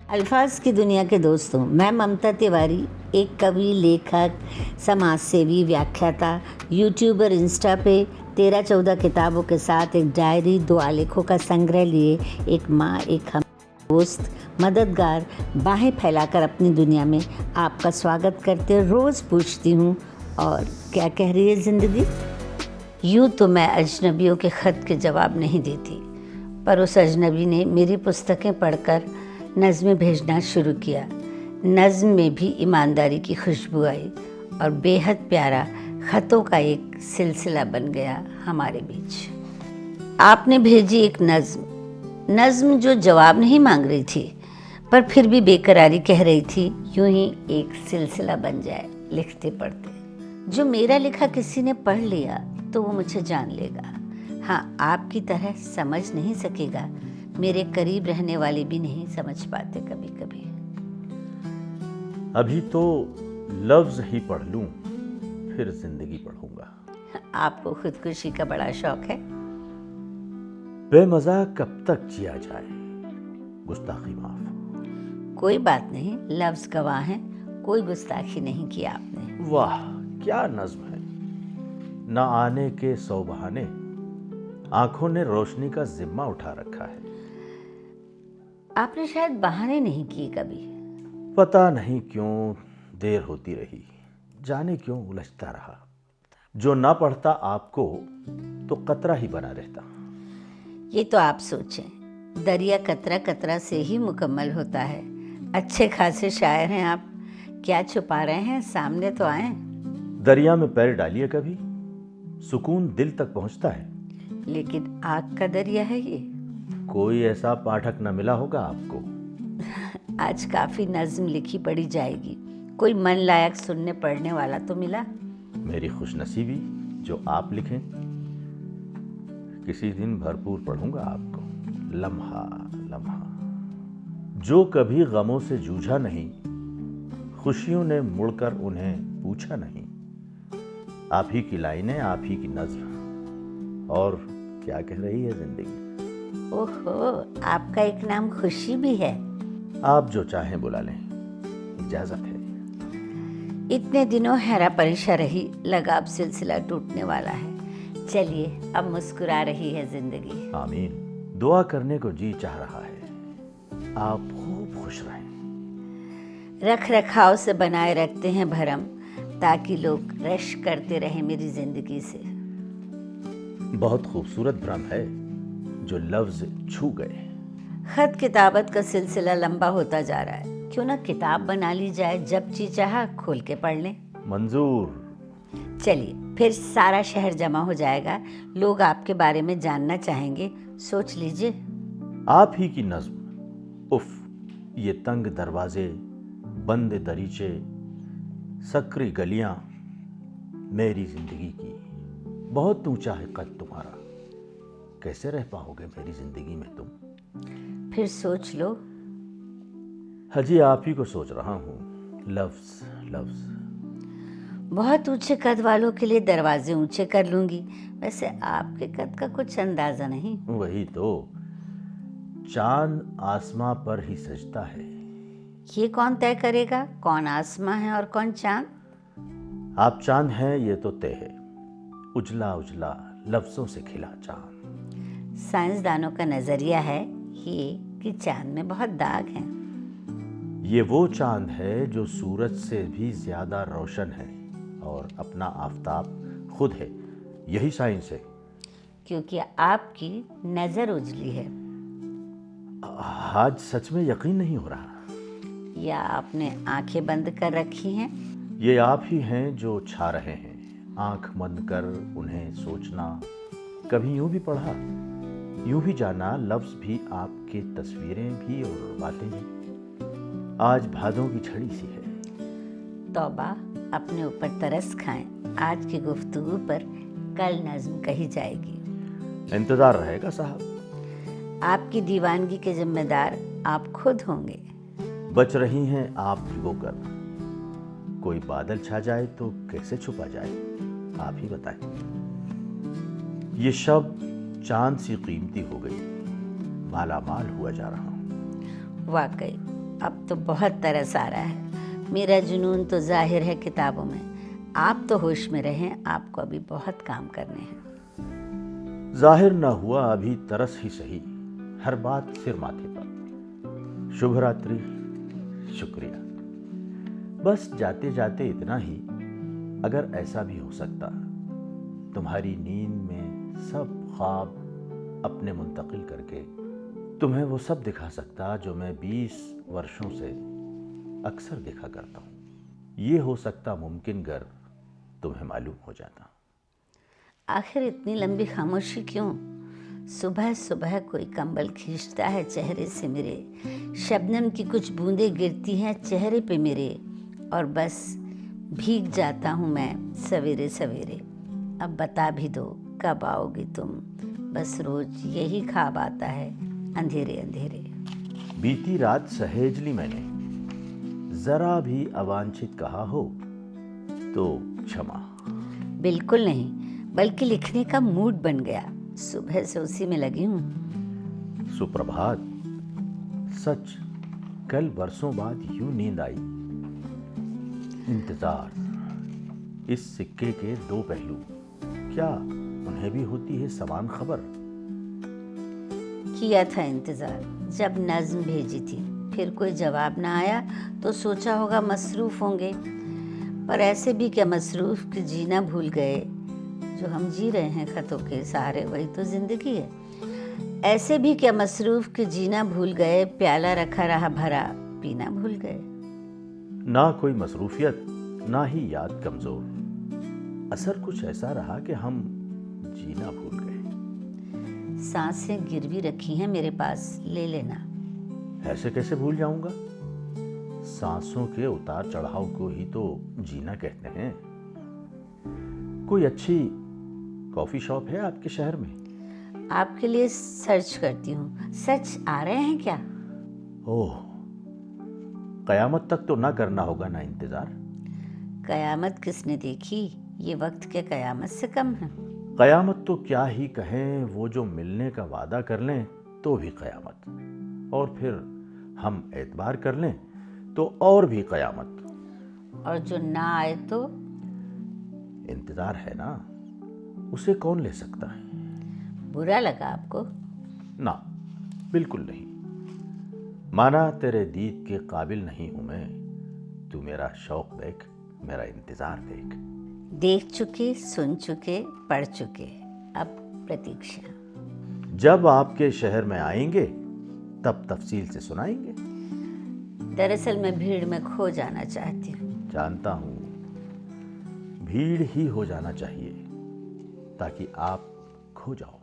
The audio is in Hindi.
अल्फाज की दुनिया के दोस्तों, मैं ममता तिवारी, एक कवि, लेखक, समाज सेवी, व्याख्याता, यूट्यूबर, इंस्टा पे 13-14 किताबों के साथ एक डायरी, 2 आलेखों का संग्रह लिए एक माँ, एक हम दोस्त, मददगार, बाहें फैलाकर अपनी दुनिया में आपका स्वागत करते रोज़ पूछती हूँ, और क्या कह रही है ज़िंदगी। यूँ तो मैं अजनबियों के ख़त के जवाब नहीं देती, पर उस अजनबी ने मेरी पुस्तकें पढ़कर नज़्में भेजना शुरू किया। नज़्म में भी ईमानदारी की खुशबू आई और बेहद प्यारा ख़तों का एक सिलसिला बन गया हमारे बीच। आपने भेजी एक नज़्म जो जवाब नहीं मांग रही थी, पर फिर भी बेकरारी कह रही थी, यूं ही एक सिलसिला बन जाए लिखते पढ़ते। जो मेरा लिखा किसी ने पढ़ लिया तो वो मुझे जान लेगा। हाँ, आपकी तरह समझ नहीं सकेगा, मेरे करीब रहने वाले भी नहीं समझ पाते कभी कभी। अभी तो लफ्ज़ ही पढ़ लूं, फिर जिंदगी पढ़ूंगा। आपको खुदकुशी का बड़ा शौक है। बेमज़ा कब तक जिया जाए, गुस्ताखी माफ। कोई बात नहीं, लफ्ज़ गवाह हैं, कोई गुस्ताखी नहीं की आपने। वाह क्या नज़्म है। ना आने के 100 बहाने, आंखों ने रोशनी का जिम्मा उठा रखा है। आपने शायद बहाने नहीं किए कभी। पता नहीं क्यों देर होती रही, जाने क्यों उलझता रहा। जो ना पढ़ता आपको तो कतरा ही बना रहता। ये तो आप सोचें, दरिया कतरा कतरा से ही मुकम्मल होता है। अच्छे खासे शायर हैं आप, क्या छुपा रहे हैं, सामने तो आए। दरिया में पैर डालिए कभी, सुकून दिल तक पहुंचता है। लेकिन आग का दरिया है ये। कोई ऐसा पाठक न मिला होगा आपको। आज काफ़ी नज़्म लिखी पढ़ी जाएगी, कोई मन लायक सुनने पढ़ने वाला तो मिला। मेरी खुशनसीबी जो आप लिखें। किसी दिन भरपूर पढ़ूंगा आपको, लम्हा लम्हा। जो कभी गमों से जूझा नहीं, खुशियों ने मुड़कर उन्हें पूछा नहीं। आप ही की लाइनें, आप ही की नज़्म। और क्या कह रही है जिंदगी। ओहो, आपका एक नाम खुशी भी है। आप जो चाहें बुला लें, इजाजत है। इतने दिनों हैरा परेशा रही, लगा अब सिलसिला टूटने वाला है। चलिए, अब मुस्कुरा रही है जिंदगी। आमीन। दुआ करने को जी चाह रहा है। आप खूब खुश रहें। रख रखाव से बनाए रखते हैं भरम, ताकि लोग रश करते रहें मेरी जिंदगी से। बहुत खूबसूरत भ्रम है जो लफ्ज छू गए। खत किताबत का सिलसिला लंबा होता जा रहा है, क्यों ना किताब बना ली जाए, जब जी चाहा खोल के पढ़ लें। मंजूर। चलिए, फिर सारा शहर जमा हो जाएगा, लोग आपके बारे में जानना चाहेंगे। सोच लीजिए। आप ही की नज़्म। उफ, ये तंग दरवाजे, बंद दरीचे, सकरी गलियां, मेरी जिंदगी की। बहुत ऊंचा है कद तुम्हारा, कैसे रह पाओगे मेरी जिंदगी में तुम। फिर सोच लो। हजी आप ही को सोच रहा हूँ। लफ्ज लफ्ज। बहुत ऊंचे कद वालों के लिए दरवाजे ऊंचे कर लूंगी, वैसे आपके कद का कुछ अंदाजा नहीं। वही तो, चांद आसमां पर ही सजता है। ये कौन तय करेगा कौन आसमां है और कौन चांद। आप चांद हैं ये तो तय है, उजला उजला लफ्जों से खिला चांद। साइंसदानों का नजरिया है ये कि चांद में बहुत दाग हैं। ये वो चांद है जो सूरज से भी ज्यादा रोशन है और अपना आफताब खुद है। यही साइंस है। क्योंकि आपकी नजर उजली है। आज सच में यकीन नहीं हो रहा। या आपने आंखें बंद कर रखी हैं। ये आप ही हैं जो छा रहे हैं, आंख बंद कर उन्हें सोचना। कभी यूं भी पढ़ा, यूं भी जाना, लफ्ज भी आपके, तस्वीरें भी और बातें भी। आज भादों की छड़ी सी है। तौबा, अपने ऊपर तरस खाएं, आज की गुफ्तगू पर कल नज़्म कही जाएगी। इंतजार रहेगा साहब। आपकी दीवानगी के जिम्मेदार आप खुद होंगे। बच रही हैं आप भिगोकर, कोई बादल छा जाए तो कैसे छुपा जाए, आप ही बताएं। ये शब्द चांद सी कीमती हो गई, माला माल हुआ जा रहा हूं। वाकई अब तो बहुत तरस आ रहा है। मेरा जुनून तो जाहिर है किताबों में। आप तो होश में रहें, आपको अभी बहुत काम करने हैं। जाहिर न हुआ अभी तरस ही सही, हर बात सिर माथे पर। शुभ रात्रि, शुक्रिया। बस जाते जाते इतना ही, अगर ऐसा भी हो सकता, तुम्हारी नींद में सब ख्वाब अपने मुंतकिल करके तुम्हें वो सब दिखा सकता जो मैं 20 वर्षों से अक्सर देखा करता हूँ। ये हो सकता मुमकिन गर तुम्हें मालूम हो जाता। आखिर इतनी लंबी खामोशी क्यों? सुबह सुबह कोई कंबल खींचता है चेहरे से मेरे, शबनम की कुछ बूंदें गिरती हैं चेहरे पे मेरे, और बस भीग जाता हूँ मैं सवेरे सवेरे। अब बता भी दो कब आओगी तुम, बस रोज यही ख्वाब आता है अंधेरे अंधेरे। बीती रात सहेज ली मैंने, जरा भी अवांछित कहा हो तो क्षमा। बिल्कुल नहीं, बल्कि लिखने का मूड बन गया, सुबह से उसी में लगी हूँ। सुप्रभात। सच कल बरसों बाद यूं नींद आई। इंतजार, इस सिक्के के दो पहलू, क्या उन्हें भी होती है समान खबर? किया था इंतजार, जब नज्म भेजी थी, फिर कोई जवाब ना आया तो सोचा होगा मसरूफ होंगे, पर ऐसे भी क्या मसरूफ कि जीना भूल गए। जो हम जी रहे हैं खतों के सहारे, वही तो जिंदगी है। ऐसे भी क्या मसरूफ कि जीना भूल गए, प्याला रखा रहा भरा, पीना भूल गए। ना कोई मसरूफियत, ना ही याद कमजोर, असर कुछ ऐसा रहा कि हम जीना भूल गए। सांसें गिरवी रखी हैं मेरे पास, ले लेना। ऐसे कैसे भूल जाऊंगा? सांसों के उतार चढ़ाव को ही तो जीना कहते हैं। कोई अच्छी कॉफी शॉप है आपके शहर में? आपके लिए सर्च करती हूँ। सच आ रहे हैं क्या? ओह, कयामत तक तो ना करना होगा ना इंतजार। कयामत किसने देखी? ये वक्त के कयामत से कम है। कयामत तो क्या ही कहें, वो जो मिलने का वादा कर लें तो भी कयामत, और फिर हम एतबार कर लें तो और भी कयामत। और जो ना आए तो? इंतजार है ना, उसे कौन ले सकता है? बुरा लगा आपको? ना, बिल्कुल नहीं। माना तेरे दीद के काबिल नहीं हूं मैं, तू मेरा शौक देख, मेरा इंतजार देख। देख चुके, सुन चुके, पढ़ चुके, अब प्रतीक्षा। जब आपके शहर में आएंगे तब तफसील से सुनाएंगे। दरअसल मैं भीड़ में खो जाना चाहती हूँ। जानता हूं, भीड़ ही हो जाना चाहिए ताकि आप खो जाओ।